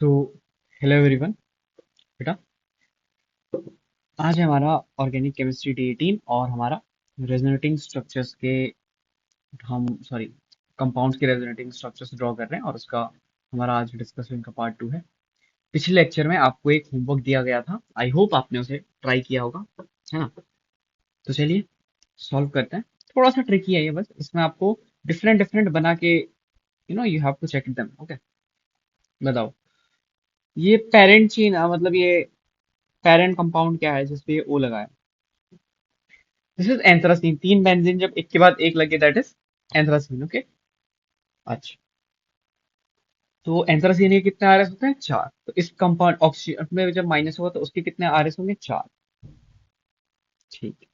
So hello everyone. बेटा, आज है हमारा ऑर्गेनिक केमिस्ट्री डे 18 और हमारा रेजोनेटिंग स्ट्रक्चर्स के हम सॉरी कंपाउंड्स के रेजोनेटिंग स्ट्रक्चर्स ड्रॉ कर रहे हैं और उसका हमारा आज डिस्कशन का पार्ट 2 है। पिछले लेक्चर में आपको एक होमवर्क दिया गया था, आई होप आपने उसे ट्राई किया होगा, है ना? तो चलिए सॉल्व करते हैं। थोड़ा सा ट्रिकी है ये, बस इसमें आपको डिफरेंट डिफरेंट बना के you have to check them. Okay, बताओ ये पेरेंट चेन मतलब ये पेरेंट कंपाउंड क्या है जिसपे ये ओ लगा है? This is anthracene. तीन बेंजीन जब एक के बाद एक लगे दैट इज एंथ्रासीन। ओके, अच्छा। तो एंथ्रासीन के कितने आर एस होते हैं? चार। तो इस कंपाउंड ऑक्सीजन में जब माइनस होगा तो उसके कितने आर एस होंगे? चार। ठीक है,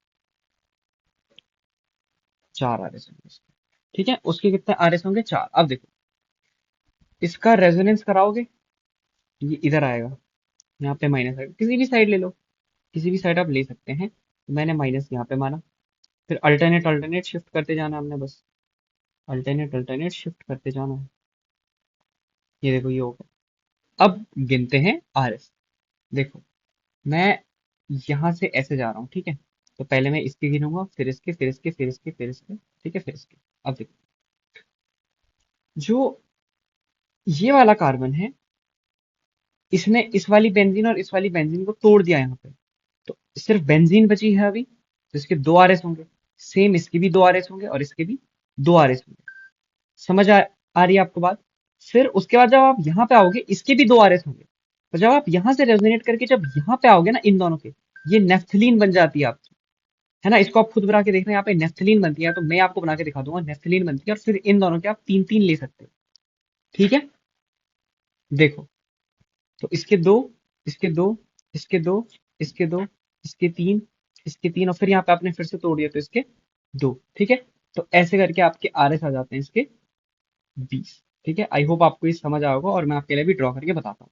चार आर एस होंगे इसके। ठीक है, उसके कितने आर एस होंगे? चार। अब देखो, इसका रेजोनेंस कराओगे, ये इधर आएगा, यहाँ पे माइनस आएगा। किसी भी साइड ले लो, किसी भी साइड आप ले सकते हैं। तो मैंने माइनस यहाँ पे माना, फिर अल्टरनेट अल्टरनेट शिफ्ट करते जाना हमने, बस अल्टरनेट अल्टरनेट शिफ्ट करते जाना है। ये देखो ये हो गया। अब गिनते हैं आर एस। देखो, मैं यहाँ से ऐसे जा रहा हूँ, ठीक है? तो पहले मैं इसके गिनूंगा, फिर इसके, फिर इसके, फिर इसके, फिर इसके, ठीक है, फिर इसके। अब देखो, जो ये वाला कार्बन है, इसने इस वाली बेंजीन और इस वाली बेंजीन को तोड़ दिया यहाँ पे। तो सिर्फ बेंजीन बची है अभी, तो इसके दो आर एस होंगे। सेम इसके भी दो आर एस होंगे और इसके भी दो आर एस होंगे। समझ आ रही है आपको बात? फिर उसके बाद जब आप यहाँ पे आओगे, इसके भी दो आर एस होंगे। तो जब आप यहाँ से रेजोनेट करके जब यहाँ पे आओगे ना, इन दोनों के, ये नेफ्थलीन बन जाती है आपकी, है ना? इसको आप खुद बना के देखना, यहाँ पे नेफ्थलीन बनती है, तो मैं आपको बना के दिखा दूंगा। नेफ्थलीन बनती है और फिर इन दोनों के आप तीन तीन ले सकते हो। ठीक है, देखो, तो इसके दो, इसके दो, इसके दो, इसके दो, इसके तीन, इसके तीन, और फिर यहाँ पे आपने फिर से तोड़ दिया तो इसके दो। ठीक है, तो ऐसे करके आपके आर एस आ जाते हैं इसके 20। ठीक है, आई होप आपको ये समझ आया होगा और मैं आपके लिए भी ड्रॉ करके बताता हूँ।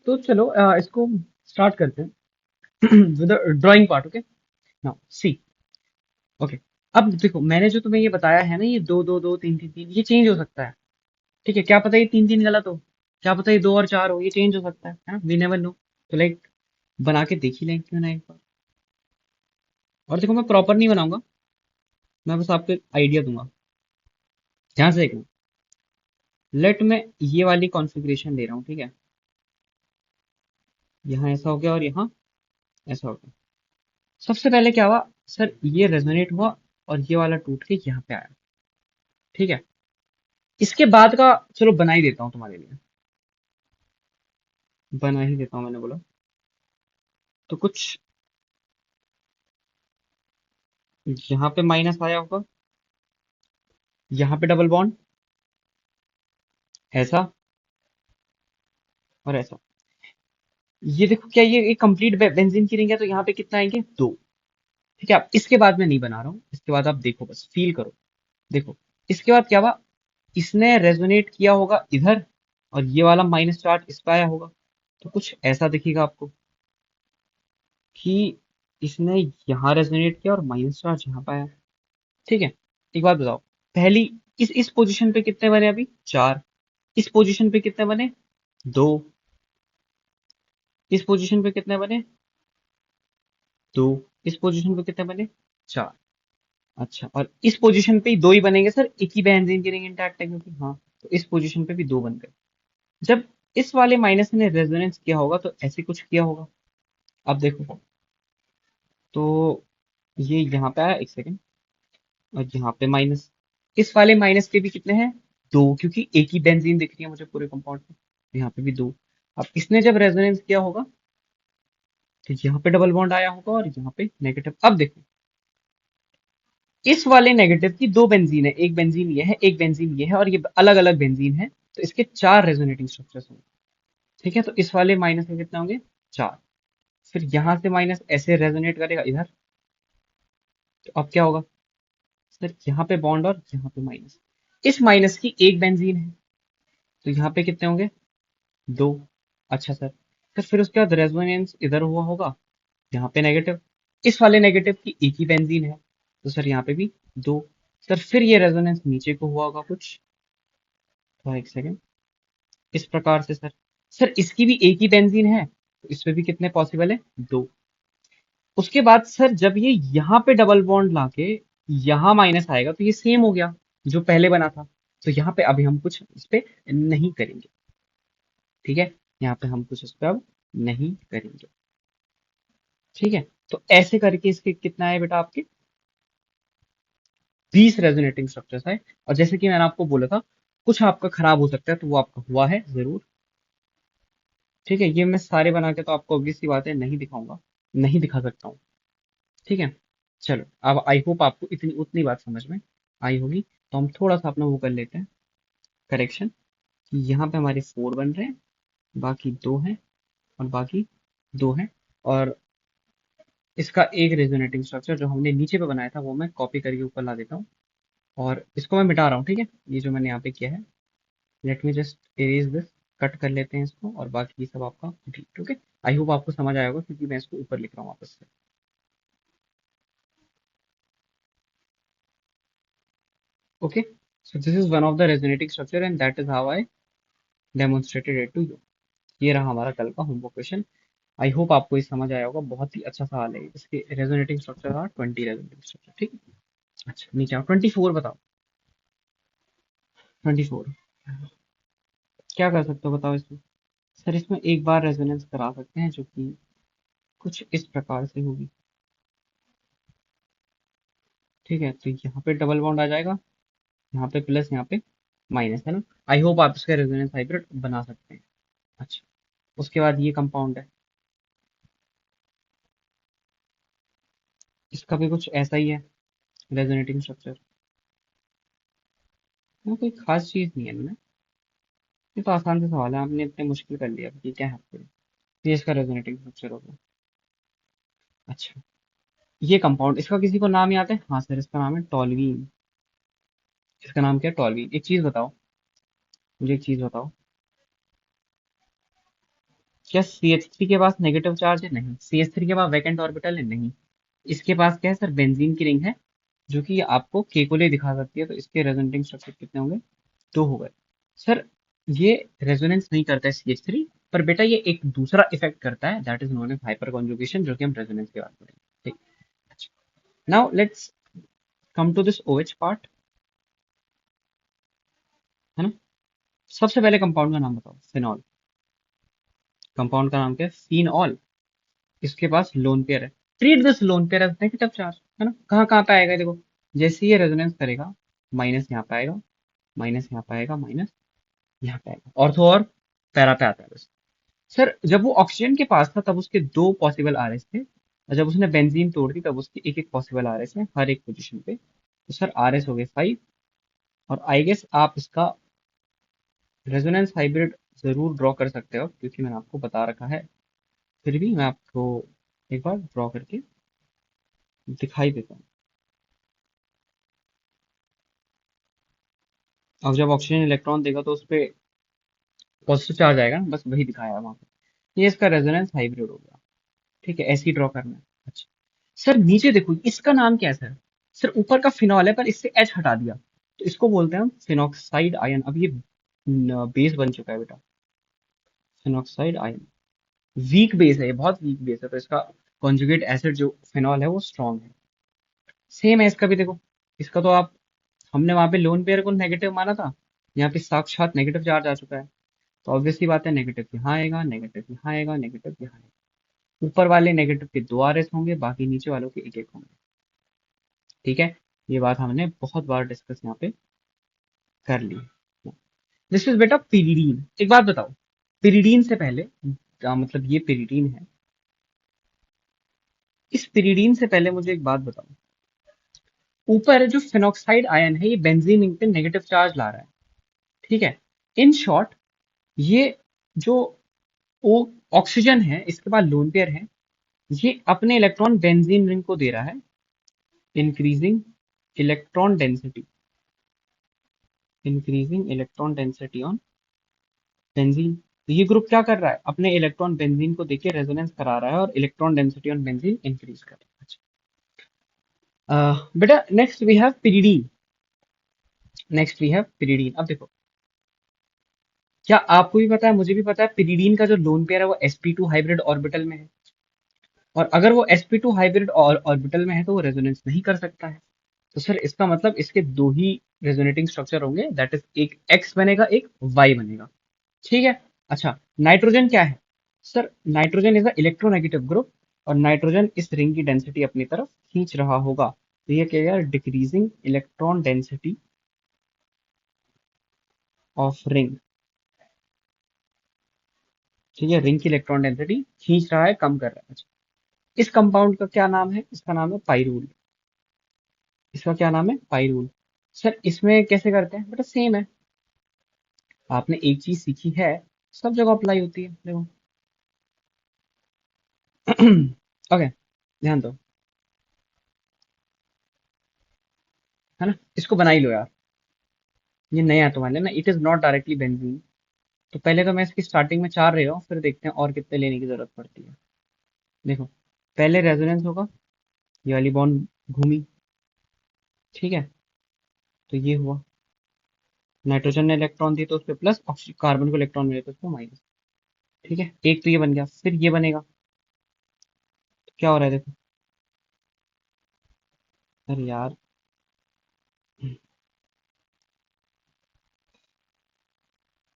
तो चलो इसको स्टार्ट करते हैं with drawing part. Okay, now see. Okay, अब देखो, मैंने जो तुम्हें ये बताया है ना, ये दो दो दो तीन तीन तीन, ये चेंज हो सकता है। ठीक है, क्या पता ये तीन तीन गलत हो, क्या पता ये दो और चार हो, ये चेंज हो सकता है ना? We never know. तो लाइक बना के देख ही लें क्यों ना एक बार। और देखो, मैं प्रॉपर नहीं बनाऊंगा, मैं बस आपको एक आइडिया दूंगा। ध्यान से देखना। लेट मैं ये वाली कॉन्फ़िगरेशन दे रहा हूँ, ठीक है? यहाँ ऐसा हो गया और यहाँ ऐसा हो गया। सबसे पहले क्या हुआ सर, ये रेजोनेट हुआ और ये वाला टूट के यहाँ पे आया। ठीक है, इसके बाद का चलो बना ही देता हूँ तुम्हारे लिए, बना ही देता हूँ मैंने बोला। तो कुछ यहाँ पे माइनस आया होगा, यहाँ पे डबल बॉन्ड, ऐसा और ऐसा। ये देखो, क्या ये एक कंप्लीट बेंजीन की रिंग है? तो यहाँ पे कितना आएंगे? दो। ठीक है, अब इसके बाद मैं नहीं बना रहा हूँ, इसके बाद आप देखो, बस फील करो। देखो, इसके बाद क्या हुआ, इसने रेजोनेट किया होगा इधर और ये वाला माइनस चार्ज इस पे आया होगा। तो कुछ ऐसा दिखेगा आपको कि इसने यहाँ रेजोनेट किया और माइनस चार्ज यहाँ पे आया। ठीक है, एक बात बताओ, पहली इस पोजीशन पे कितने बने अभी? चार। इस पोजीशन पे कितने बने? दो। इस पोजीशन पे कितने बने? दो। इस पोजीशन पे कितने बने? चार। अच्छा, और इस पोजीशन पे ही दो ही बनेंगे सर, एक ही बेंजीन की रिंग इंटैक्ट है क्योंकि, हाँ। तो इस पोजीशन पे भी दो बन गए। जब इस वाले माइनस ने रेजोनेंस किया होगा तो ऐसे कुछ किया होगा। अब देखो, तो ये यहाँ पे आया, एक सेकेंड, और यहाँ पे माइनस। इस वाले माइनस के भी कितने हैं? दो, क्योंकि एक ही बेंजीन दिख रही है मुझे पूरे कंपाउंड में। यहाँ पे भी दो। अब इसने जब रेजोनेंस किया होगा तो यहाँ पे डबल बॉन्ड आया होगा और यहाँ पे नेगेटिव। अब देखो, इस वाले नेगेटिव की दो बेंजीन है, एक बेंजीन ये है, एक बेंजीन ये है, और ये अलग अलग बेंजीन है। तो इसके चार रेजोनेटिंग स्ट्रक्चर्स होंगे। ठीक है, तो इस वाले माइनस में कितने होंगे? चार। फिर यहां से माइनस ऐसे रेजोनेट करेगा इधर, तो अब क्या होगा सर, यहाँ पे बॉन्ड और यहाँ पे माइनस। इस माइनस की एक बेंजीन है, तो यहाँ पे कितने होंगे? दो। अच्छा सर, फिर उसके बाद रेजोनेंस इधर हुआ होगा, यहाँ पे नेगेटिव। इस वाले नेगेटिव की एक ही बेंजीन है, तो सर यहाँ पे भी दो। सर फिर ये रेजोनेंस नीचे को हुआ होगा कुछ, तो एक सेकेंड, इस प्रकार से सर। सर इसकी भी एक ही बेंजीन है तो इसमें भी कितने पॉसिबल है, दो। उसके बाद सर जब ये यहाँ पे डबल बॉन्ड लाके यहाँ माइनस आएगा तो ये सेम हो गया जो पहले बना था। तो यहाँ पे अभी हम कुछ इस पे नहीं करेंगे, ठीक है। यहाँ पे हम कुछ इस पे अब नहीं करेंगे, ठीक है। तो ऐसे करके इसके कितना है बेटा, आपके 20 रेजोनेटिंग स्ट्रक्चर्स है। और जैसे कि मैंने आपको बोला था कुछ आपका खराब हो सकता है, तो वो आपका हुआ है जरूर, ठीक है। ये मैं सारे बना के तो आपको ऑब्वियस सी बात है नहीं दिखाऊंगा, नहीं दिखा सकता हूँ, ठीक है। चलो अब आई होप आपको इतनी उतनी बात समझ में आई होगी। तो हम थोड़ा सा अपना वो कर लेते हैं करेक्शन, कि यहाँ पे हमारे 4 बन रहे हैं, बाकी 2 हैं और बाकी 2 हैं। और इसका एक रेजोनेटिंग स्ट्रक्चर जो हमने नीचे पे बनाया था वो मैं कॉपी करके ऊपर ला देता हूँ, और इसको मैं मिटा रहा हूँ, ठीक है। ये जो मैंने यहाँ पे किया है, let me just erase this, cut कर लेते हैं इसको, और बाकी ये सब आपका ठीक, ओके। आई होप आपको समझ आया होगा क्योंकि मैं इसको ऊपर लिख रहा हूँ वापस से। Okay, so this is one of the resonating structure and that is how I demonstrated it to you. ये रहा हमारा कल का होमवर्क क्वेश्चन। आई होप आपको ये समझ आया होगा, बहुत ही अच्छा सवाल है। इसके रेजोनेटिंग स्ट्रक्चर था 20 रेजोनेटिंग स्ट्रक्चर, ठीक है। अच्छा नीचे आओ, 24 बताओ। 24 क्या कर सकते हो बताओ इसमें। सर इसमें एक बार रेजोनेंस करा सकते हैं जो कि कुछ इस प्रकार से होगी, ठीक है। तो यहाँ पे डबल बॉन्ड आ जाएगा, यहाँ पे प्लस, यहाँ पे माइनस, है ना। आई होप आप इसका रेजोनेंस हाइब्रिड बना सकते हैं। अच्छा, उसके बाद ये कंपाउंड है, इसका भी कुछ ऐसा ही है रेजोनेटिंग स्ट्रक्चर। वो कोई खास चीज नहीं है ना, ये तो आसान सा सवाल है, आपने इतने मुश्किल कर लिया कि क्या है आपके लिए। ये इसका रेजोनेटिंग स्ट्रक्चर हो गया। अच्छा, ये कंपाउंड, इसका किसी को नाम याद है? हाँ सर, इसका नाम है टॉलवीन। इसका नाम क्या है? टॉलवीन। एक चीज बताओ, मुझे एक चीज बताओ, क्या CH3 के पास नेगेटिव चार्ज है? नहीं। CH3 के पास वैकेंट ऑर्बिटल है? नहीं। इसके पास क्या है सर? बेंजीन की रिंग है, जो कि आपको के को ले दिखा सकती है। तो इसके रेजोनेटिंग स्ट्रक्चर कितने होंगे? 2 हो गए। सर ये रेजोनेंस नहीं करता है CH3, पर बेटा ये एक दूसरा इफेक्ट करता है, that is known as hyperconjugation, जो कि हम रेजोनेंस की बात करेंगे, ठीक। Now let's come to this OH part, है ना। सबसे पहले कंपाउंड का नाम बताओ, फिनॉल। कंपाउंड का नाम क्या है? फिनॉल। इसके पास लोन पेयर है। Treat this lone pair as negative charge, है ना। कहाँ कहाँ पे आएगा देखो, जैसे ये रेजोनेंस करेगा, माइनस यहाँ पे आएगा, माइनस यहाँ पे आएगा, माइनस यहाँ पे आएगा, ऑर्थो और पैरा पे आता है बस। सर जब वो ऑक्सीजन के पास था तब उसके 2 पॉसिबल आर एस थे, और जब उसने बेंजीन तोड़ दी तब उसके एक एक पॉसिबल आर एस है हर एक पोजीशन पे। तो सर आर एस हो गए 5। और आई गेस आप इसका रेजोनेंस हाइब्रिड जरूर ड्रॉ कर सकते हो, क्योंकि मैंने आपको बता रखा है। फिर भी मैं आपको एक बार ड्रॉ करके दिखाई देता हूँ। अब जब ऑक्सीजन इलेक्ट्रॉन देगा तो उस पर पॉजिटिव चार्ज आएगा ना, बस वही दिखाया है वहां पे। ये इसका रेजोनेंस हाइब्रिड हो गया, ठीक है। ऐसे ही ड्रॉ करना है। अच्छा सर नीचे देखो, इसका नाम क्या है सर? सर ऊपर का फिनॉल है पर इससे एच हटा दिया, तो इसको बोलते हैं हम फिनॉक्साइड आयन। अब ये बेस बन चुका है बेटा, फिनॉक्साइड आयन। वीक बेस है, ये बहुत वीक बेस है, तो इसका कॉन्जुगेट एसिड जो फिनॉल है वो स्ट्रॉन्ग है। सेम है इसका भी देखो, इसका तो आप, हमने वहां पे लोन पेयर को नेगेटिव माना था, यहाँ पे साक्षात नेगेटिव चार्ज आ चुका है। तो ऑब्वियसली बात है, नेगेटिव यहाँ आएगा, नेगेटिव यहाँ आएगा, नेगेटिव यहाँ आएगा। ऊपर वाले नेगेटिव के 2 आरएस होंगे, बाकी नीचे वालों के एक एक होंगे, ठीक है। ये बात हमने बहुत बार डिस्कस यहाँ पे कर ली। दिस इज बेटा पिरिडीन। एक बात बताओ, पिरिडीन से पहले मतलब ये पिरिडीन है, इस पिरिडीन से पहले मुझे एक बात बताओ, ऊपर जो फिनॉक्साइड आयन है ये बेंजीन रिंग पे नेगेटिव चार्ज ला रहा है, ठीक है। इन शॉर्ट, ये जो ओ ऑक्सीजन है इसके बाद लोन पेयर है, ये अपने इलेक्ट्रॉन बेंजीन रिंग को दे रहा है, increasing electron density, increasing electron density on benzene. तो ये ग्रुप क्या कर रहा है? अपने इलेक्ट्रॉन बेंजीन को देके रेजोनेंस करा रहा है और electron density on benzene increase कर रहा है। अच्छा बेटा next we have pyridine, next we have pyridine. अब देखो, क्या आपको भी पता है, मुझे भी पता है, पिरिडीन का जो लोन पेयर है वो sp2 हाइब्रिड ऑर्बिटल में है, और अगर वो sp2 हाइब्रिड ऑर्बिटल में है तो वो रेजोनेंस नहीं कर सकता है। तो सर इसका मतलब इसके दो ही रेजोनेटिंग स्ट्रक्चर होंगे, दैट इज एक एक्स बनेगा, एक वाई बनेगा। ठीक है। अच्छा, नाइट्रोजन क्या है? Sir nitrogen is a electronegative group, और नाइट्रोजन इस रिंग की डेंसिटी अपनी तरफ खींच रहा होगा, तो ये क्या यार, decreasing electron density of ring. ठीक है, रिंग की इलेक्ट्रॉन डेंसिटी खींच रहा है, कम कर रहा है। अच्छा, इस कंपाउंड का क्या नाम है? इसका नाम है पाइरूल। इसका क्या नाम है? पाइरूल। सर इसमें कैसे करते हैं बेटा? सेम है, आपने एक चीज सीखी है, सब जगह अप्लाई होती है, देखो। ओके, ध्यान दो, है ना, इसको बना ही लो यार, ये नया है तुम्हारे लिए ना, it is not directly benzene. तो पहले तो मैं इसकी स्टार्टिंग में 4 ले रहा हूँ, फिर देखते हैं और कितने लेने की जरूरत पड़ती है। देखो, पहले रेजोनेंस होगा, ये वाली बॉन्ड घूमी, ठीक है, तो ये हुआ, नाइट्रोजन ने इलेक्ट्रॉन दी तो उस पर प्लस, कार्बन को इलेक्ट्रॉन मिले तो उसको माइनस। ठीक है, एक तो ये बन गया, फिर ये बनेगा, तो क्या हो रहा है देखो। अरे यार,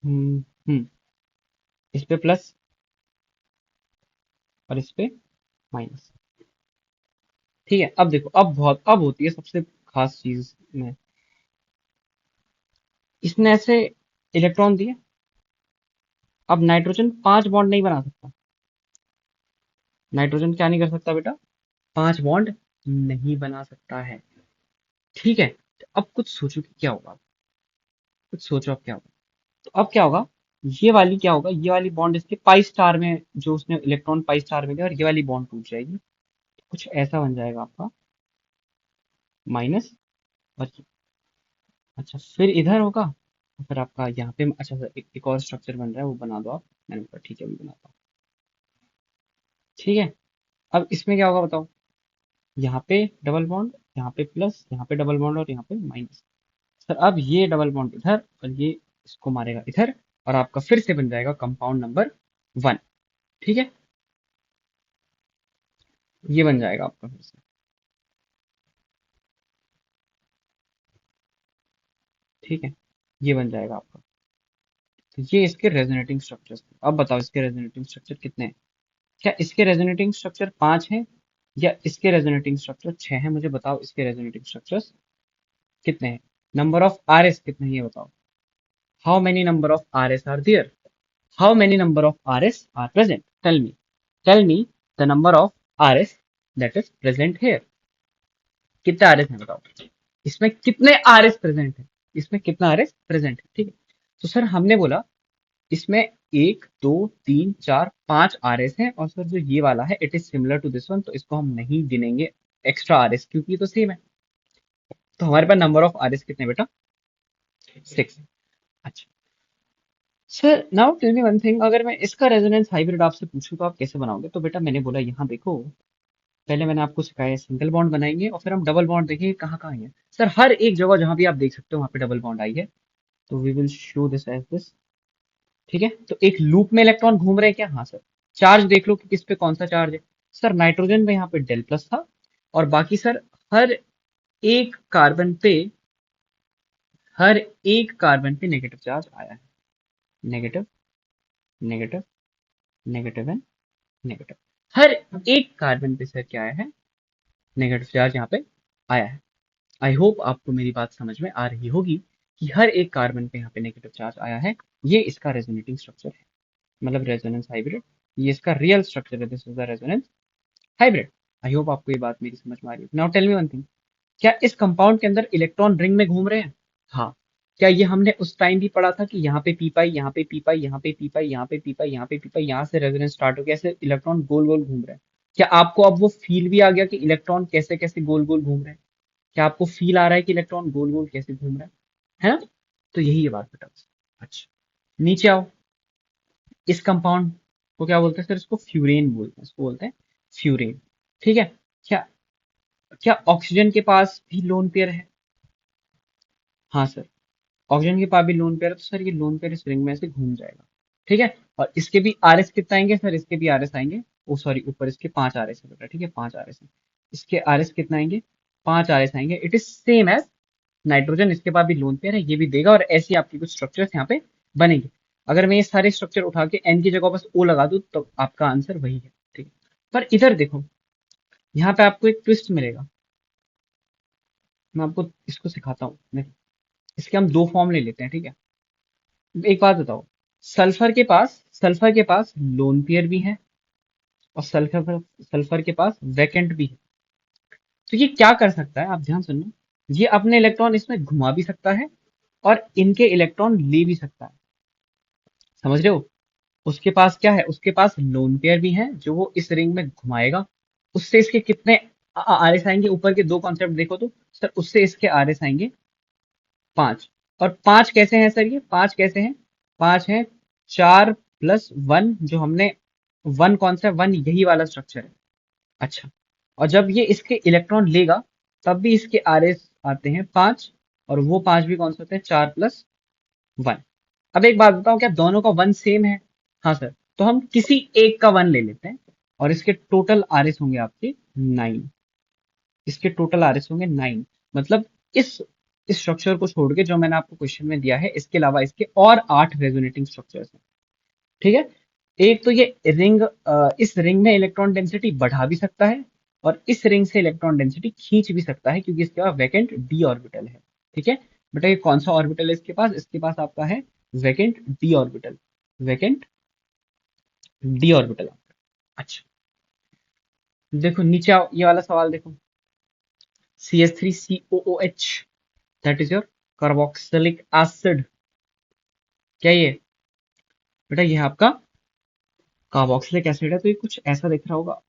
हम्म हम्म, इस पे प्लस और इस पे माइनस। ठीक है, अब देखो, अब होती है सबसे खास चीज में, इसने ऐसे इलेक्ट्रॉन दिए, अब नाइट्रोजन 5 बॉन्ड नहीं बना सकता। नाइट्रोजन क्या नहीं कर सकता बेटा? 5 बॉन्ड नहीं बना सकता है। ठीक है, तो अब कुछ सोचो कि क्या होगा, कुछ सोचो अब क्या होगा। तो अब क्या होगा, ये वाली क्या होगा, ये वाली बॉन्ड इसके पाई स्टार में, जो उसने इलेक्ट्रॉन पाई स्टार में दिया, और ये वाली बॉन्ड टूट जाएगी, कुछ ऐसा बन जाएगा आपका, माइनस और अच्छा, फिर इधर होगा, और फिर आपका यहाँ पे, अच्छा सर एक और स्ट्रक्चर बन रहा है, वो बना दो आप। मैंने कहा ठीक है, मैं बनाता हूँ। ठीक है, अब इसमें क्या होगा बताओ, यहाँ पे डबल बॉन्ड, यहाँ पे प्लस, यहाँ पे डबल बॉन्ड और यहाँ पे माइनस। सर अब ये डबल बॉन्ड इधर, और ये इसको मारेगा इधर, और आपका फिर से बन जाएगा कंपाउंड नंबर 1। ठीक है, ये बन जाएगा आपका फिर से। ठीक है, ये बन जाएगा आपका। तो ये इसके रेजोनेटिंग स्ट्रक्चर्स। अब बताओ इसके रेजोनेटिंग स्ट्रक्चर कितने हैं? क्या इसके रेजोनेटिंग स्ट्रक्चर 5 हैं, या इसके रेजोनेटिंग स्ट्रक्चर 6 हैं? मुझे बताओ इसके रेजोनेटिंग स्ट्रक्चर्स कितने हैं? नंबर ऑफ आर एस कितने हैं ये बताओ। How many number of R S are there? How many number of R S आर प्रेजेंट? Tell me the number of R S that is present here. कितने R S हैं बताओ, इसमें कितने आर एस प्रेजेंट है, इसमें कितना आर एस प्रेजेंट है? ठीक है, तो सर हमने बोला इसमें 1 2 3 4 5 आर एस है, और सर जो ये वाला है it is similar to this one, तो इसको हम नहीं गिनेंगे एक्स्ट्रा आर एस, क्योंकि ये तो सेम है। तो हमारे पास नंबर ऑफ आर एस कितने बेटा? 6। अच्छा, sir now tell me one thing, अगर मैं इसका रेजोनेंस हाइब्रिड आपसे पूछूं तो आप कैसे बनाओगे? तो बेटा मैंने बोला यहाँ देखो, पहले मैंने आपको सिखाया सिंगल बॉन्ड बनाएंगे, और फिर हम डबल बॉन्ड देखेंगे कहाँ कहाँ है। सर हर एक जगह जहां भी आप देख सकते हो वहां पे डबल बॉन्ड आई है, तो we will show this as this. ठीक है, तो एक लूप में इलेक्ट्रॉन घूम रहे हैं क्या? हाँ सर। चार्ज देख लो कि किस पे कौन सा चार्ज है। सर नाइट्रोजन में यहाँ पे डेल प्लस था, और बाकी सर हर एक कार्बन पे, हर एक कार्बन पे नेगेटिव चार्ज आया है। Negative, negative, negative and negative, हर एक कार्बन पे सर क्या आया है? नेगेटिव चार्ज यहाँ पे आया है। आई होप आपको मेरी बात समझ में आ रही होगी कि हर एक कार्बन पे यहाँ पे नेगेटिव चार्ज आया है। ये इसका रेजोनेटिंग स्ट्रक्चर है, मतलब रेजोनेंस हाइब्रिड। ये इसका रियल स्ट्रक्चर है, this is the resonance hybrid. I hope आपको ये बात मेरी समझ में आ रही है। Now tell me one thing, क्या इस कंपाउंड के अंदर इलेक्ट्रॉन रिंग में घूम रहे हैं? हाँ। क्या ये हमने उस टाइम भी पढ़ा था कि यहाँ पे पी पाई, यहाँ पे पी पाई, यहाँ पे पी पाई, यहाँ पे पी पाई, यहाँ पे पी पाई, यहाँ से रेजोनेंस स्टार्ट हो गया, ऐसे इलेक्ट्रॉन गोल गोल घूम रहे हैं? क्या आपको अब वो फील भी आ गया कि इलेक्ट्रॉन कैसे कैसे गोल गोल घूम रहे हैं? क्या आपको फील आ रहा है कि इलेक्ट्रॉन गोल गोल कैसे घूम रहा है ना? तो यही है बात बेटा। अच्छा, नीचे आओ। इस कंपाउंड को क्या बोलते हैं सर? इसको फ्यूरेन बोलते हैं, इसको बोलते हैं फ्यूरेन। ठीक है, क्या क्या ऑक्सीजन के पास भी लोन पेयर है? हाँ सर, ऑक्सीजन के पास भी लोन पेयर है, तो सर ये लोन पेयर इस रिंग में से घूम जाएगा। ठीक है। और इसके भी आर एस कितना आएंगे सर, इसके भी आर एस आएंगे। ओ सॉरी, ऊपर इसके 5 आर एस है बेटा, ठीक है, 5 आर एस है। इसके आर एस कितना आएंगे, 5 आर एस आएंगे। It is same as nitrogen, इसके पास भी लोन पेयर है, ये भी देगा, और ऐसी आपकी कुछ स्ट्रक्चर्स यहाँ पे बनेंगे। अगर मैं ये सारे स्ट्रक्चर उठा के एन की जगह बस ओ लगा दूं तो आपका आंसर वही है। ठीक है। पर इधर देखो, यहाँ पे आपको एक ट्विस्ट मिलेगा। मैं आपको इसको सिखाता हूँ। देखो, इसके हम दो फॉर्म ले लेते हैं, ठीक है। एक बात बताओ, सल्फर के पास लोन पेयर भी है, और सल्फर के पास वैकेंट भी है। तो ये क्या कर सकता है, आप ध्यान सुनना। ये अपने इलेक्ट्रॉन इसमें घुमा भी सकता है, और इनके इलेक्ट्रॉन ले भी सकता है। समझ रहे हो। उसके पास क्या है, उसके पास लोन पेयर भी है जो वो इस रिंग में घुमाएगा। उससे इसके कितने आर एस आएंगे, ऊपर के दो कॉन्सेप्ट देखो तो सर, उससे इसके आर एस आएंगे 5। और 5 कैसे हैं सर, ये 5 कैसे हैं, 5 है 4+1, जो हमने 1 कौन सा है, 1 यही वाला स्ट्रक्चर है। अच्छा, और जब ये इसके इलेक्ट्रॉन लेगा, तब भी इसके आर एस आते हैं 5, और वो 5 भी कौन से होते हैं, 4+1। अब एक बात बताओ, क्या दोनों का 1 सेम है। हाँ सर, तो हम किसी एक का 1 ले लेते हैं, और इसके टोटल आर एस होंगे आपके 9। इसके टोटल आर एस होंगे 9। मतलब इस स्ट्रक्चर को छोड़ के जो मैंने आपको क्वेश्चन में दिया है, इसके अलावा इसके और 8 रेजोनेटिंग स्ट्रक्चर्स हैं। ठीक है। एक तो ये रिंग, इस रिंग में इलेक्ट्रॉन डेंसिटी बढ़ा भी सकता है, और इस रिंग से इलेक्ट्रॉन डेंसिटी खींच भी सकता है, क्योंकि इसके पास वैकेंट डी ऑर्बिटल है। ठीक है। बेटा ये कौन सा ऑर्बिटल है इसके पास आपका है vacant D orbital. Vacant D orbital. अच्छा, देखो नीचे आओ, ये वाला सवाल देखो। CH3COOH, that is your carboxylic acid. क्या ये, बेटा ये आपका कार्बोक्सिलिक एसिड है, तो ये कुछ ऐसा दिख रहा होगा।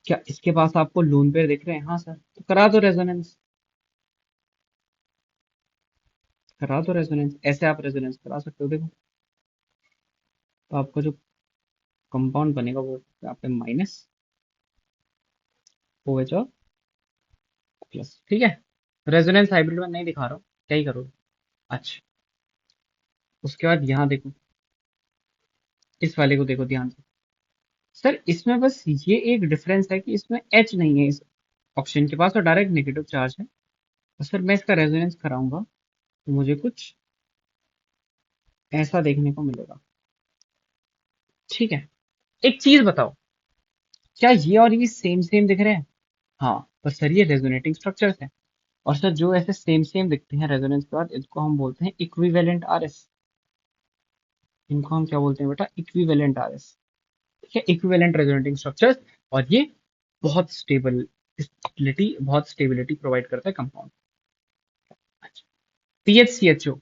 क्या इसके पास आपको लोन पेयर दिख रहे हैं, हाँ सर, तो करा दो रेजोनेंस। करा दो रेजोनेंस, ऐसे आप रेजोनेंस करा सकते हो। देखो, तो आपका जो कंपाउंड बनेगा वो यहाँ पे -OH और प्लस। ठीक है। रेजोनेंस हाइब्रिड में नहीं दिखा रहा हूँ, क्या ही करोगे। अच्छा, उसके बाद यहाँ देखो, इस वाले को देखो ध्यान से। सर इसमें बस ये एक डिफरेंस है कि इसमें H नहीं है इस ऑप्शन के पास, और डायरेक्ट नेगेटिव चार्ज है। तो सर मैं इसका रेजोनेंस कराऊंगा, तो मुझे कुछ ऐसा देखने को मिलेगा। ठीक है। एक चीज बताओ, क्या ये और ये सेम सेम दिख रहे हैं। हाँ, पर सर ये रेजोनेटिंग स्ट्रक्चर्स हैं। और सर जो ऐसे सेम सेम दिखते हैं रेजोनेंस के बाद, इसको हम बोलते हैं इक्विवेलेंट आरएस। इनको हम क्या बोलते हैं बेटा, इक्विवेलेंट आरएस। ठीक है, इक्विवेलेंट रेजोनेटिंग स्ट्रक्चर्स। और ये बहुत स्टेबिलिटी प्रोवाइड करता है कंपाउंड। पीएचसीएचओ,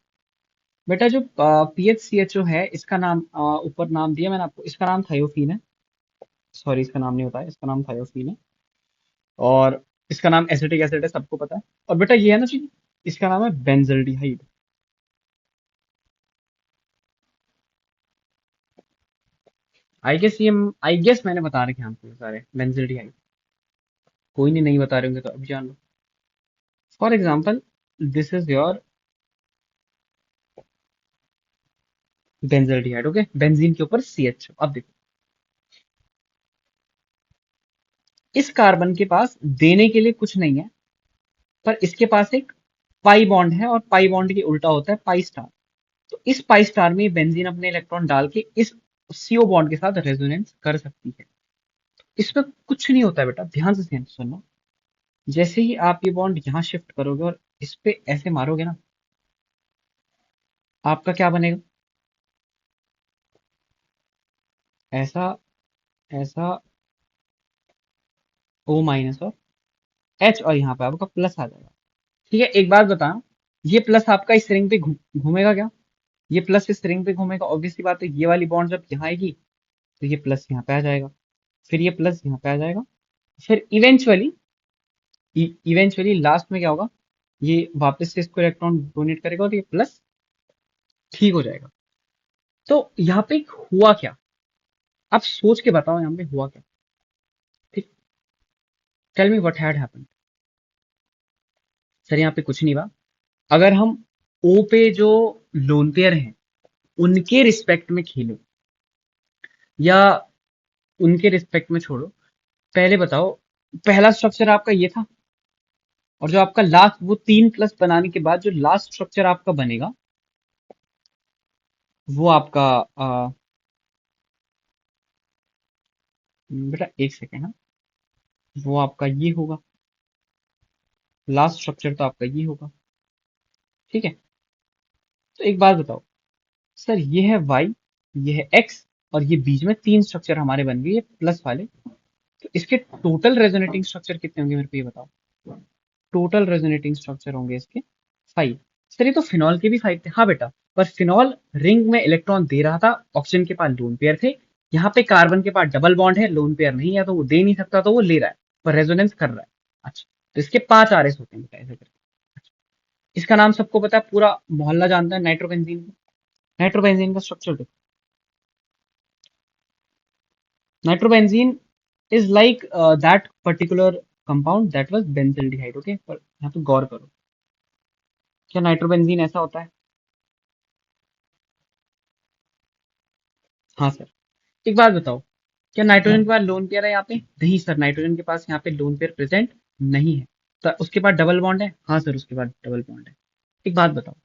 बेटा जो पीएचसीएचओ है, इसका नाम ऊपर नाम दिया मैंने आपको, इसका नाम थायोफीन है। सॉरी, इसका नाम नहीं होता है, इसका नाम थायोफीन है। और इसका नाम एसिटिक एसिड है, सबको पता है। और बेटा ये है ना चीज, इसका नाम है बेंजल्डिहाइड। आई गेस मैंने बता रखे हैं आपको ये सारे बेंजल्डिहाइड। कोई नहीं बता रहे होंगे तो अभी जान लो। For example, this is your benzaldehyde. Okay, benzene के ऊपर CH। अब देखो, इस कार्बन के पास देने के लिए कुछ नहीं है, पर इसके पास एक पाई बॉन्ड है, और पाई बॉन्ड के उल्टा होता है पाई स्टार। तो इस पाई स्टार में बेंजीन अपने इलेक्ट्रॉन डाल के इस CO बॉन्ड के साथ रेजोनेंस कर सकती है। इसमें कुछ नहीं होता है बेटा, ध्यान से सुनना। जैसे ही आप ये बॉन्ड यहाँ शिफ्ट करोगे और इस पे ऐसे मारोगे ना, आपका क्या बनेगा, ऐसा, ऐसा O- और H, और यहाँ पे आपका प्लस आ जाएगा। ठीक है। एक बात बताना, ये प्लस आपका इस रिंग पे घूमेगा क्या, ये प्लस इस रिंग पे घूमेगा, ऑब्वियसली बात है। ये वाली बॉन्ड जब यहाँ आएगी, तो ये प्लस यहाँ पे आ जाएगा, फिर ये प्लस यहाँ पे आ जाएगा, फिर इवेंचुअली लास्ट में क्या होगा, ये वापस से इसको इलेक्ट्रॉन डोनेट करेगा, और ये प्लस ठीक हो जाएगा। तो यहाँ पे हुआ क्या, आप सोच के बताओ यहाँ पे हुआ क्या। ठीक, tell me what had happened. Sir यहाँ पे कुछ नहीं हुआ, अगर हम ओ पे जो लोन पेयर हैं उनके रिस्पेक्ट में खेलो, या उनके रिस्पेक्ट में छोड़ो, पहले बताओ, पहला स्ट्रक्चर आपका ये था, और जो आपका लास्ट वो 3 प्लस बनाने के बाद जो लास्ट स्ट्रक्चर आपका बनेगा वो आपका बेटा एक सेकेंड, हाँ, वो आपका ये होगा, लास्ट स्ट्रक्चर तो आपका ये होगा। ठीक है, तो एक बात बताओ, सर ये है वाई, ये है एक्स, और ये बीच में 3 स्ट्रक्चर हमारे बन गए ये प्लस वाले, तो इसके टोटल रेजोनेटिंग स्ट्रक्चर कितने होंगे मेरे को ये बताओ। टोटल रेजोनेटिंग स्ट्रक्चर होंगे इसके 5। सर ये तो फिनॉल के भी 5 थे, हाँ बेटा, पर फिनॉल रिंग में इलेक्ट्रॉन दे रहा था, ऑक्सीजन के पास लोन पेयर थे, यहाँ पे कार्बन के पास डबल बॉन्ड है, लोन पेयर नहीं है तो वो दे नहीं सकता, तो वो ले रहा है, पर रेजोनेंस कर रहा है। अच्छा, तो इसके 5 RS होते हैं बेटा, ऐसे करके। अच्छा, इसका नाम सबको पता है, पूरा मोहल्ला जानता है, नाइट्रोबेंजीन। नाइट्रोबेंजीन का स्ट्रक्चर देखो, nitrobenzene is like that particular compound that was benzaldehyde. Okay, पर यहाँ पे गौर करो, क्या नाइट्रोबेंजीन ऐसा होता है? हाँ सर। एक बात बताओ, क्या नाइट्रोजन के पास लोन पेयर है यहाँ पे? नहीं सर, नाइट्रोजन के पास यहाँ पे लोन पेयर प्रेजेंट नहीं है। तो उसके पास डबल बॉन्ड है? हाँ सर, उसके पास डबल बॉन्ड है। एक बात बताओ,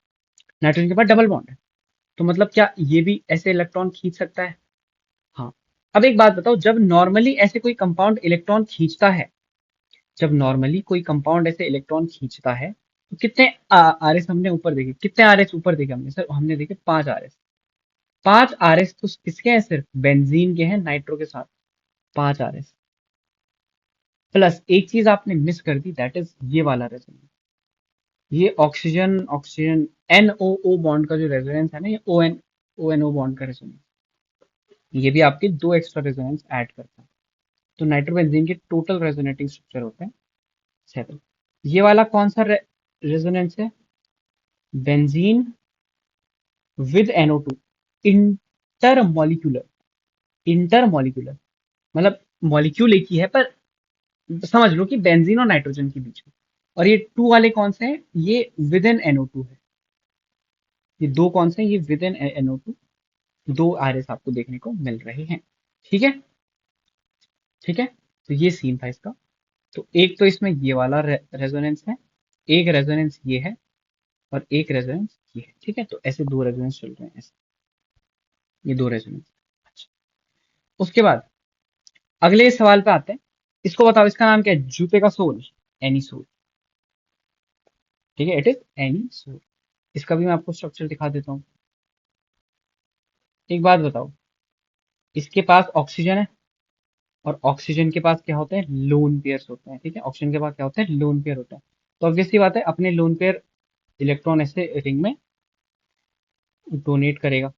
नाइट्रोजन के पास डबल बॉन्ड है, तो मतलब क्या ये भी ऐसे इलेक्ट्रॉन खींच सकता है? हाँ। अब एक बात बताओ, जब नॉर्मली ऐसे कोई कंपाउंड इलेक्ट्रॉन खींचता है, जब नॉर्मली कोई कंपाउंड ऐसे इलेक्ट्रॉन खींचता है, तो कितने RS हमने ऊपर देखे, कितने RS ऊपर देखे हमने? सर हमने देखे 5 RS। 5 RS तो किसके हैं? सिर्फ बेंजीन के हैं, नाइट्रो के साथ 5 RS। प्लस एक चीज आपने मिस कर दी, दैट इज ये वाला रेजोनेंस। ये ऑक्सीजन ऑक्सीजन NOO बॉन्ड का जो रेजोनेंस है ना, ये ONO बॉन्ड का रेजोनेंस, ये भी आपके 2 एक्स्ट्रा रेजोनेंस ऐड करता है। तो नाइट्रोबेंजीन के टोटल रेजोनेटिंग स्ट्रक्चर होते हैं 7। ये वाला कौन सा रेजोनेंस है? Benzene with NO2, intermolecular. Intermolecular मतलब मॉलिक्यूल एक ही है, पर समझ लो कि बेंजीन और नाइट्रोजन के बीच में। और ये 2 वाले कौन से हैं? ये विद इन NO2 है। ये 2 कौन से हैं? ये विद इन NO2। 2 RS आपको देखने को मिल रहे हैं। ठीक है, ठीक है, तो ये सीन था इसका। तो एक तो इसमें ये वाला रेजोनेंस है, एक रेजोनेंस ये है, और एक रेजोनेंस ये है। ठीक है, तो ऐसे 2 रेजोनेंस चल रहे हैं, ऐसे ये 2 रेजोनेंस। अच्छा, उसके बाद अगले सवाल पे आते हैं। इसको बताओ, इसका नाम क्या है? जूते का सोल, एनी सोल। ठीक है, इट इज एनी सोल। इसका भी मैं आपको स्ट्रक्चर दिखा देता हूँ। एक बात बताओ, इसके पास ऑक्सीजन है, और ऑक्सीजन के पास क्या होते हैं? लोन पेयर्स होते हैं। ठीक है, ऑक्सीजन के पास क्या होते हैं? लोन पेयर होता है। तो ऑब्वियसली बात है, अपने लोन पेयर इलेक्ट्रॉन ऐसे रिंग में डोनेट करेगा।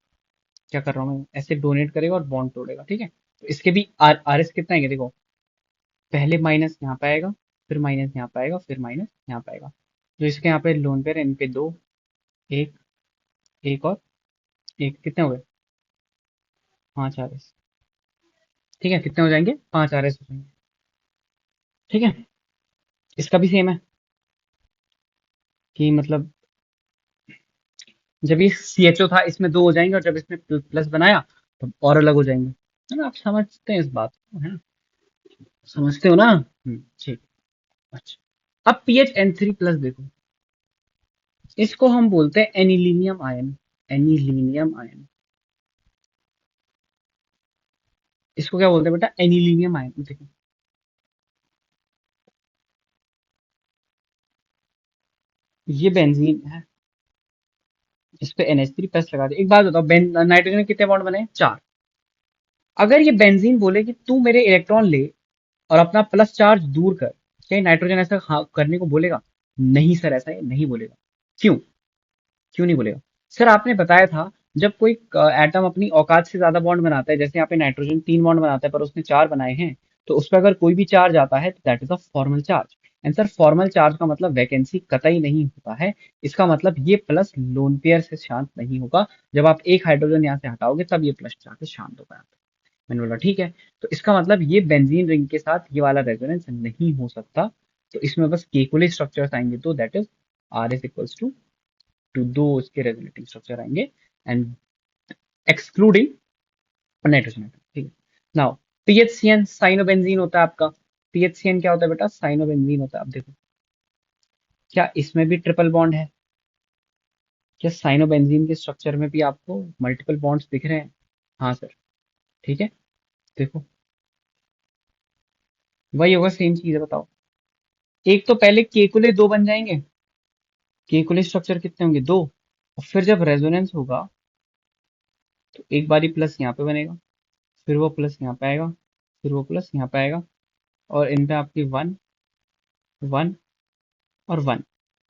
क्या कर रहा हूँ मैं? ऐसे डोनेट करेगा और बॉन्ड तोड़ेगा। ठीक है, तो इसके भी RS कितना है देखो, पहले माइनस यहाँ पे आएगा, फिर माइनस यहाँ पे आएगा, फिर माइनस यहाँ पे आएगा। जो इसके यहाँ पे लोन पेयर है, इन पे 2, एक, एक और एक, कितने हो गए? 5 RS। ठीक है, कितने हो जाएंगे? 5 RS हो जाएंगे। ठीक है, इसका भी सेम है, कि मतलब जब ये CHO था इसमें 2 हो जाएंगे, और जब इसमें प्लस बनाया तो और अलग हो जाएंगे। है ना? आप समझते हैं इस बात को, है ना? समझते हो ना? ठीक। अच्छा, अब PHN3+ देखो, इसको हम बोलते हैं एनिलीनियम आयन। एनिलीनियम आयन, इसको क्या बोलते हैं बेटा? Anilinium ion. देखो, ये बेंजीन है, इस पे NH3+ लगा दे। एक बात बताओ, नाइट्रोजन के कितने बॉन्ड बने? 4। अगर ये बेंजीन बोले कि तू मेरे इलेक्ट्रॉन ले और अपना प्लस चार्ज दूर कर, क्या ये नाइट्रोजन ऐसा करने को बोलेगा? नहीं सर, ऐसा ये नहीं बोलेगा। क्यों? क्यों नहीं बोलेगा? सर आपने बताया था, जब कोई एटम अपनी औकात से ज्यादा बॉन्ड बनाता है, जैसे यहाँ पे नाइट्रोजन 3 बॉन्ड बनाता है पर उसने 4 बनाए हैं, तो उस पर अगर कोई भी चार्ज आता है तो that is a formal charge. And sir, formal charge का मतलब वैकेंसी कतई नहीं होता है। इसका मतलब ये प्लस लोन पेयर से शांत नहीं होगा। जब आप एक हाइड्रोजन यहाँ से हटाओगे तब ये प्लस चार्ज से शांत होगा। मैंने बोला ठीक है, तो इसका मतलब ये बेंजीन रिंग के साथ ये वाला रेजोनेंस नहीं हो सकता। तो इसमें बस केकुले स्ट्रक्चर्स आएंगे, तो that is RS equals to two दो उसके रेजोनेटिंग स्ट्रक्चर आएंगे एंड एक्सक्लूडिंग नाइट्रोजन एटम, ठीक है। नाउ पीएचसीएन साइनोबेंजीन होता है आपका। पीएचसीएन क्या होता है बेटा? साइनोबेंजीन होता है। अब देखो, क्या इसमें भी ट्रिपल बॉन्ड है? क्या साइनोबेंजीन के स्ट्रक्चर में भी आपको मल्टीपल बॉन्ड्स दिख रहे हैं? हाँ सर, ठीक है। देखो, वही होगा, सेम चीज है, बताओ। एक तो पहले केकुले दो बन जाएंगे। केकुले स्ट्रक्चर कितने होंगे? दो। और फिर जब रेजोनेंस होगा तो एक बारी प्लस यहाँ पे बनेगा, फिर वो प्लस यहाँ पे आएगा, फिर वो प्लस यहाँ पे आएगा, और इन पे आपकी वन, वन और वन।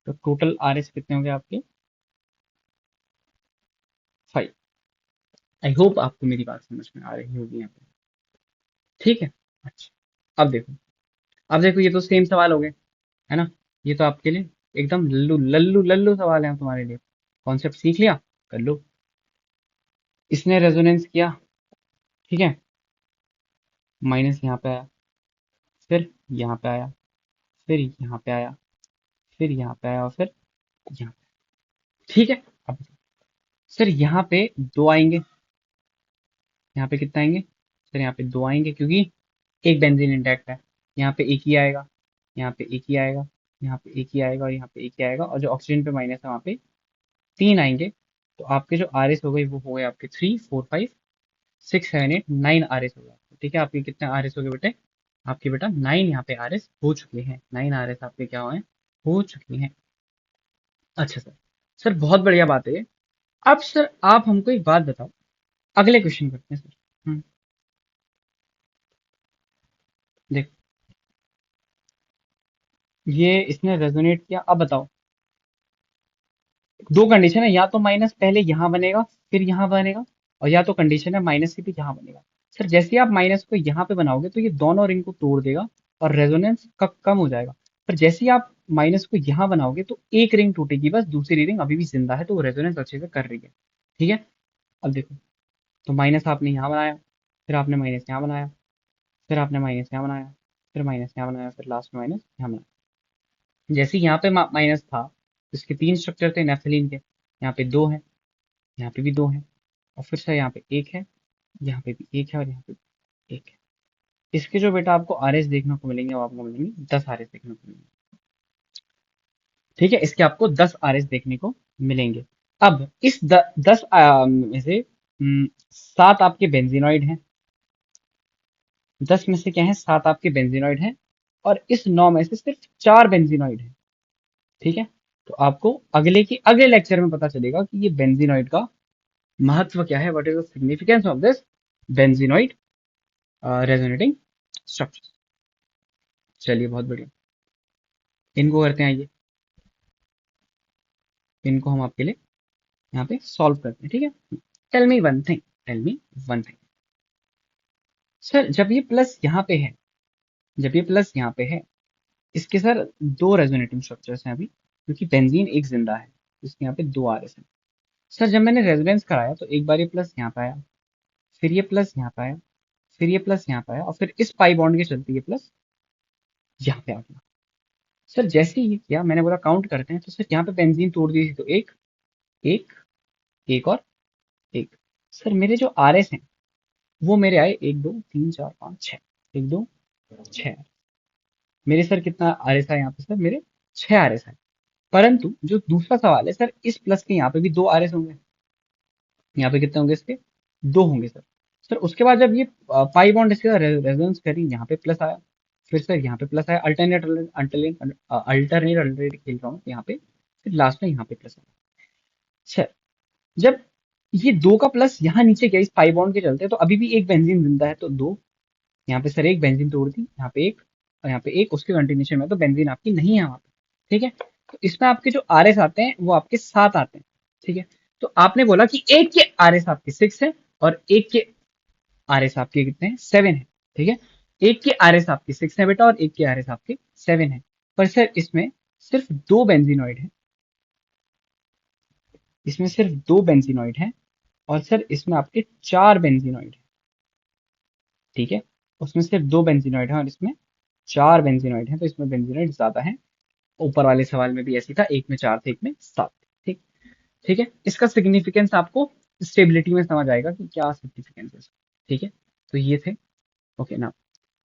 तो टोटल आर एस कितने होंगे आपके? 5। आई होप आपको मेरी बात समझ में आ रही होगी यहाँ पे, ठीक है। अच्छा, अब देखो ये तो सेम सवाल हो गए, है ना? ये तो आपके लिए एकदम लल्लू लल्लू लल्लू सवाल है तुम्हारे लिए। कॉन्सेप्ट सीख लिया, कर लो। इसने रेजोनेंस किया, ठीक है, माइनस यहाँ पे आया, फिर यहाँ पे आया, फिर यहाँ पे आया, फिर यहाँ पे आया, और फिर यहाँ पे, ठीक है। अब सर यहाँ पे दो आएंगे, यहाँ पे कितना आएंगे? सर यहाँ पे दो आएंगे क्योंकि एक बेंजीन इंटैक्ट है। यहाँ पे एक ही आएगा, यहाँ पे एक ही आएगा, यहाँ पे एक ही आएगा, और यहाँ पे एक ही आएगा, और जो ऑक्सीजन पे माइनस है वहाँ पे तीन आएंगे। तो आपके जो आर एस हो गए वो हो गए आपके 3 4 5 6 7 8 9 आर एस हो गए आपके, ठीक है। आपके कितने आर एस हो गए बेटे? आपके बेटा 9 यहाँ पे आर एस हो चुके हैं। 9 आर एस आपके क्या हुए हैं? हो चुके हैं। अच्छा सर, सर बहुत बढ़िया बात है ये। अब सर आप हमको एक बात बताओ, अगले क्वेश्चन करते हैं सर। देखो, ये इसने रेजोनेट किया, अब बताओ। दो कंडीशन है, या तो माइनस पहले यहाँ बनेगा फिर यहाँ बनेगा, और या तो कंडीशन है माइनस से भी यहाँ बनेगा। सर जैसे ही आप माइनस को यहाँ पे बनाओगे तो ये दोनों रिंग को तोड़ देगा और रेजोनेंस का कम हो जाएगा। पर जैसे ही आप माइनस को यहाँ बनाओगे तो एक रिंग टूटेगी बस, दूसरी रिंग अभी भी जिंदा है, तो वो रेजोनेंस अच्छे से कर रही है, ठीक है। अब देखो, तो माइनस आपने यहाँ बनाया, फिर आपने माइनस यहाँ बनाया, फिर आपने माइनस यहाँ बनाया, फिर माइनस यहाँ बनाया, फिर लास्ट में माइनस यहाँ बनाया। जैसे यहाँ पे माइनस था, इसके तीन स्ट्रक्चर थे नेफ्थलीन के, यहाँ पे दो है, यहाँ पे भी दो है, और फिर से यहाँ पे एक है, यहाँ पे भी एक है, और यहाँ पे भी एक है। इसके जो बेटा आपको आर एस देखने को मिलेंगे, वो आपको मिलेंगे 10 आर एस देखने को मिलेंगे, ठीक है। इसके आपको 10 आर एस देखने को मिलेंगे। अब इस 10 में से 7 आपके बेंजीनॉइड हैं, 10 में से क्या है? 7 आपके बेंजीनॉइड हैं, और इस 9 में से सिर्फ 4 बेंजीनॉइड हैं, ठीक है। तो आपको अगले लेक्चर में पता चलेगा कि ये बेंजीनॉइड का महत्व क्या है, what is the significance of this benzenoid resonating structure. चलिए बहुत बढ़िया, इनको करते हैं, आइए इनको हम आपके लिए यहाँ पे सॉल्व करते हैं, ठीक है। Tell me one thing, tell me one thing. Sir जब ये प्लस यहाँ पे है, जब ये प्लस यहाँ पे है, इसके सर दो रेजोनेटिंग स्ट्रक्चर्स हैं अभी, क्योंकि बेंजीन एक जिंदा है, इसके यहाँ पे दो आ रहे हैं। सर जब मैंने रेजोनेंस कराया तो एक बार ये प्लस यहाँ पे आया, फिर ये प्लस यहाँ पे आया, फिर ये प्लस यहाँ पे आया, और फिर इस पाई बॉन्ड के चलते ये प्लस यहाँ पे आ गया। सर जैसे ही ये किया, मैंने बोला काउंट करते हैं, तो सर यहाँ पे बेंजीन तोड़ दी थी, तो एक, एक, एक और एक। सर मेरे जो आर एस हैं वो मेरे आए 1 2 3 4 5 6, 1 2 6। मेरे सर कितना आर एस है यहाँ पे? सर मेरे 6 आर एस है। परंतु जो दूसरा सवाल है सर, इस प्लस के यहाँ पे भी दो आर एस होंगे, यहाँ पे कितने होंगे इसके? दो होंगे सर। सर उसके बाद जब ये पाई बॉन्ड इसके साथ रेजोनेंस करी, यहाँ पे प्लस आया, फिर सर यहाँ पे प्लस आया, अल्टरनेट अल्टरनेट अल्टरनेट अल्टरनेट खेल रहा हूँ यहाँ पे, फिर लास्ट में यहाँ पे प्लस आया। सर जब ये दो का प्लस यहाँ नीचे गया इस पाई बॉन्ड के चलते, तो अभी भी एक बेंजीन जिंदा है, तो दो। यहाँ पे सर एक बेंजीन तोड़ दी, यहाँ पे एक, और यहाँ पे एक, उसके कंटिन्यूशन में तो बेंजीन आपकी नहीं है वहां पे, ठीक है। तो इसमें आपके जो आर एस आते हैं वो आपके 7 आते हैं, ठीक है। तो आपने बोला कि एक के आर एस आपके 6 है, और एक के आर एस आपके कितने हैं? 7 है, ठीक है। एक के आर एस आपके 6 है बेटा, और एक के आर एस आपके 7 है। पर सर इसमें सिर्फ दो बेंजीनॉइड है, इसमें सिर्फ दो बेंजीनॉइड है, और सर इसमें आपके 4 बेंजीनॉइड है, ठीक है। उसमें सिर्फ दो बेंजीनॉइड है और इसमें 4 बेंजीनॉइड है, तो इसमें बेंजीनॉइड ज्यादा है। ऊपर वाले सवाल में भी ऐसी था, एक में 4 थे, एक में 7 थे, ठीक। ठीक है, इसका सिग्निफिकेंस आपको स्टेबिलिटी में समझ आएगा कि क्या सिग्निफिकेंस है इसका। ठीक है, तो ये थे। ओके ना,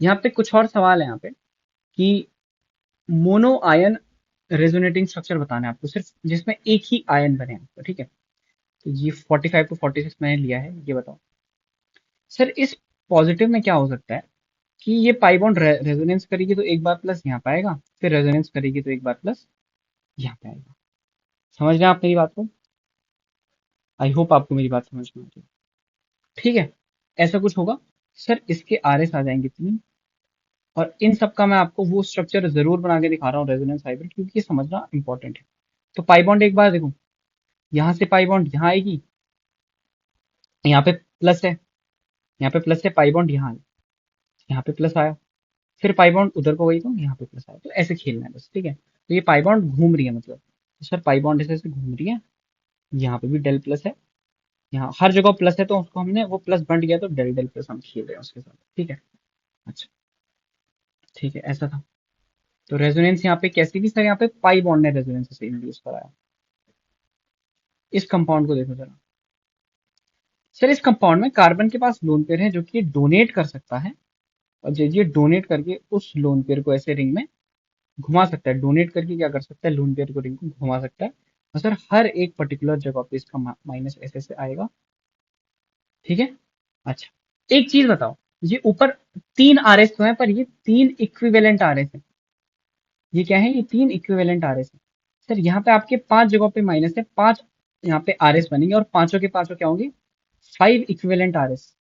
यहाँ पे कुछ और सवाल है यहाँ पे कि मोनो आयन रेजोनेटिंग स्ट्रक्चर बताना है आपको, सिर्फ जिसमें एक ही आयन बने आपको। ठीक है, तो ये 45 टू 46 मैंने लिया है, ये बताओ सर इस पॉजिटिव में क्या हो सकता है कि ये पाई बॉन्ड रेजोनेंस करेगी तो एक बार प्लस यहाँ पे आएगा, फिर रेजोनेंस करेगी तो एक बार प्लस यहाँ पे आएगा। समझ रहे हैं आप मेरी बात को? आई होप आपको मेरी बात समझ में आ रही है। ठीक है, ऐसा कुछ होगा। सर इसके आर एस आ जाएंगे 3, और इन सब का मैं आपको वो स्ट्रक्चर जरूर बना के दिखा रहा हूँ रेजोनेंस हाइब्रिड, क्योंकि ये समझना इंपॉर्टेंट है। तो पाई बॉन्ड एक बार देखो, यहाँ से पाई बॉन्ड यहाँ आएगी, यहाँ पे प्लस है, यहाँ पे प्लस है, पाई बॉन्ड यहाँ आया, यहाँ पे प्लस आया, फिर पाई बॉन्ड उधर को गई तो यहाँ पे प्लस आया। तो ऐसे खेलना है बस। ठीक है, तो ये पाई बॉन्ड घूम रही है, मतलब तो सर पाई बॉन्ड ऐसे ऐसे घूम रही है, यहाँ पे भी डेल प्लस है, यहाँ हर जगह प्लस है, तो उसको हमने वो प्लस बंट गया तो डेल डेल प्लस हम खेल रहे हैं उसके साथ। ठीक है, अच्छा, ठीक है, ऐसा था। तो रेजोनेंस यहाँ पे कैसी थी सर? यहाँ पे पाई बॉन्ड ने रेजोनेंस से इंड्यूस कराया। इस कंपाउंड को देखो जरा सर, इस कंपाउंड में कार्बन के पास लोन पेयर है जो कि डोनेट कर सकता है, और ये डोनेट करके उस लोन पेयर को ऐसे रिंग में घुमा सकता है। डोनेट करके क्या कर सकता है, लोन पेयर को रिंग को घुमा सकता है। और सर हर एक पर्टिकुलर जगह पे इसका माइनस ऐसे ऐसे आएगा। ठीक है, अच्छा, एक चीज बताओ, ये ऊपर 3 आर एस तो है, पर ये 3 इक्विवेलेंट आर एस है। ये क्या है, ये 3 इक्विवेलेंट आर एस है। सर यहाँ पे आपके 5 जगहों पे माइनस है, 5 यहाँ पे आर एस बनेंगे, और पांचों के पांचों क्या होंगे, 5 इक्विवेलेंट आर एस।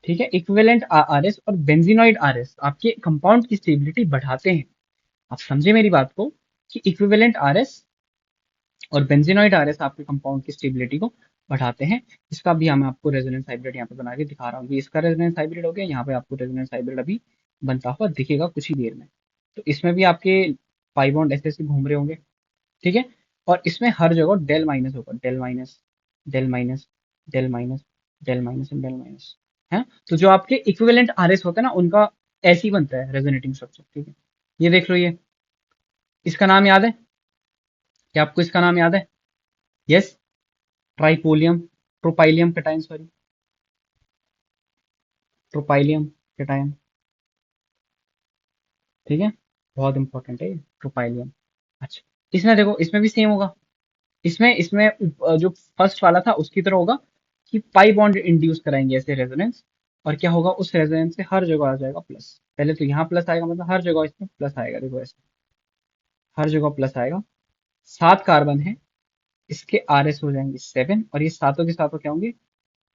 ठीक है, इक्विवेलेंट आर एस और बेंजीनॉइड आर एस आपके कंपाउंड की स्टेबिलिटी बढ़ाते हैं। आप समझे मेरी बात को, कि इक्विवेलेंट आर एस और बेंजीनॉइड आर एस आपके कंपाउंड की स्टेबिलिटी को बढ़ाते हैं। इसका भी मैं आपको रेजोनेंस हाइब्रिड यहाँ पे बना के दिखा रहा हूँ कि इसका रेजोनेंस हाइब्रिड हो गया, यहाँ पे आपको रेजोनेंस हाइब्रिड अभी बनता हुआ दिखेगा कुछ ही देर में। तो इसमें भी आपके पाई बॉन्ड ऐसे ऐसे घूम रहे होंगे। ठीक है, और इसमें हर जगह डेल माइनस होगा, del minus, del minus, del minus, del minus and del minus है। तो जो आपके इक्विवेलेंट आरएस होते हैं ना, उनका ऐसे ही बनता है रेजोनेटिंग स्ट्रक्चर। ठीक है, ये देख लो, ये इसका नाम याद है क्या आपको? इसका नाम याद है? Yes, tripolium, tropylium cation, sorry, tropylium cation. ठीक है, बहुत इंपॉर्टेंट है ये ट्रोपाइलियम। अच्छा, इसमें देखो, इसमें भी सेम होगा। इसमें इसमें जो फर्स्ट वाला था उसकी तरह होगा कि पाई बॉन्ड इंड्यूस कराएंगे ऐसे रेजोनेंस, और क्या होगा, उस रेजोनेंस से हर जगह आ जाएगा प्लस। पहले तो यहाँ प्लस आएगा, मतलब हर जगह इसमें प्लस आएगा, देखो ऐसे हर जगह प्लस आएगा। 7 कार्बन है, इसके आर एस हो जाएंगे 7, और ये सातों के सातों क्या होंगे,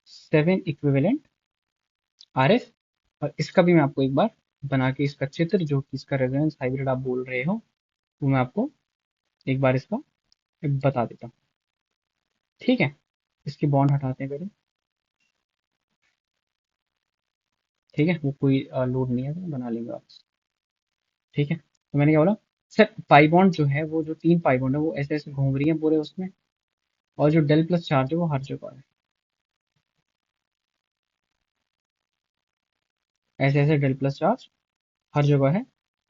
7 इक्विवेलेंट आर एस। और इसका भी मैं आपको एक बार बना के इसका चित्र, जो कि इसका रेजोनेंस हाइब्रिड आप बोल रहे हो, वो मैं आपको एक बार इसका बता देता हूँ। ठीक है, इसकी बॉन्ड हटाते हैं पहले। ठीक है, वो कोई लोड नहीं है, तो बना लेंगे आप। ठीक है, तो मैंने क्या बोला सर, पाई बॉन्ड जो है, वो जो 3 पाई बॉन्ड है वो ऐसे ऐसे घूम रही है पूरे उसमें, और जो डेल प्लस चार्ज है वो हर जगह है, ऐसे ऐसे डेल प्लस चार्ज हर जगह है।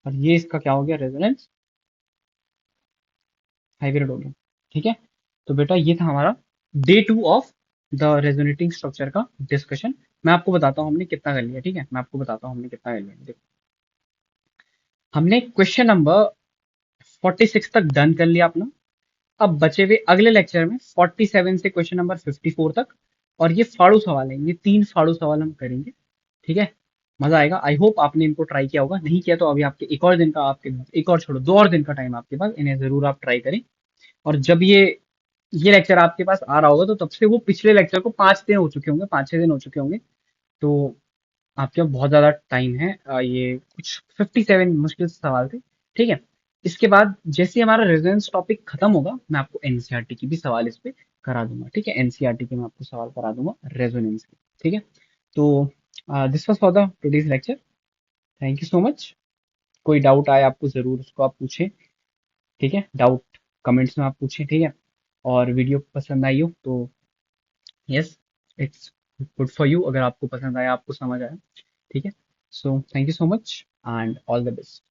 और ये इसका क्या हो गया, रेजोनेंस हाइब्रिड हो गया। ठीक है, तो बेटा ये था हमारा day 2 of the resonating structure का डिस्कशन। मैं आपको बताता हूँ हमने कितना कर लिया। ठीक है, मैं आपको बताता हूँ हमने कितना कर लिया। देखो, हमने क्वेश्चन नंबर 46 तक डन कर लिया अपना। अब बचे हुए अगले लेक्चर में 47 से क्वेश्चन नंबर 54 तक, और ये फाड़ू सवाल है, ये 3 फाड़ू सवाल हम करेंगे। ठीक है, मजा आएगा। आई होप आपने इनको ट्राई किया होगा, नहीं किया तो अभी आपके एक और दिन का, आपके एक और छोड़ो 2 और दिन का टाइम आपके पास, इन्हें जरूर आप ट्राई करें। और जब ये लेक्चर आपके पास आ रहा होगा, तो तब से वो पिछले लेक्चर को 5 दिन हो चुके होंगे, 5-6 दिन हो चुके होंगे। तो आपके पास बहुत ज्यादा टाइम है। ये कुछ 57 मुश्किल से सवाल थे। ठीक है, इसके बाद जैसे हमारा रेजोनेंस टॉपिक खत्म होगा, मैं आपको एनसीईआरटी की भी सवाल इस पे करा दूंगा। ठीक है, एनसीईआरटी के मैं आपको सवाल करा दूंगा रेजोनेंस के। ठीक है, तो this was for the today's lecture. Thank you so much. कोई डाउट आए आपको, जरूर उसको आप पूछें। ठीक है, डाउट कमेंट्स में आप पूछें। ठीक है, और वीडियो पसंद आई हो तो yes, it's good for you, अगर आपको पसंद आया, आपको समझ आया। ठीक है, so thank you so much and all the best.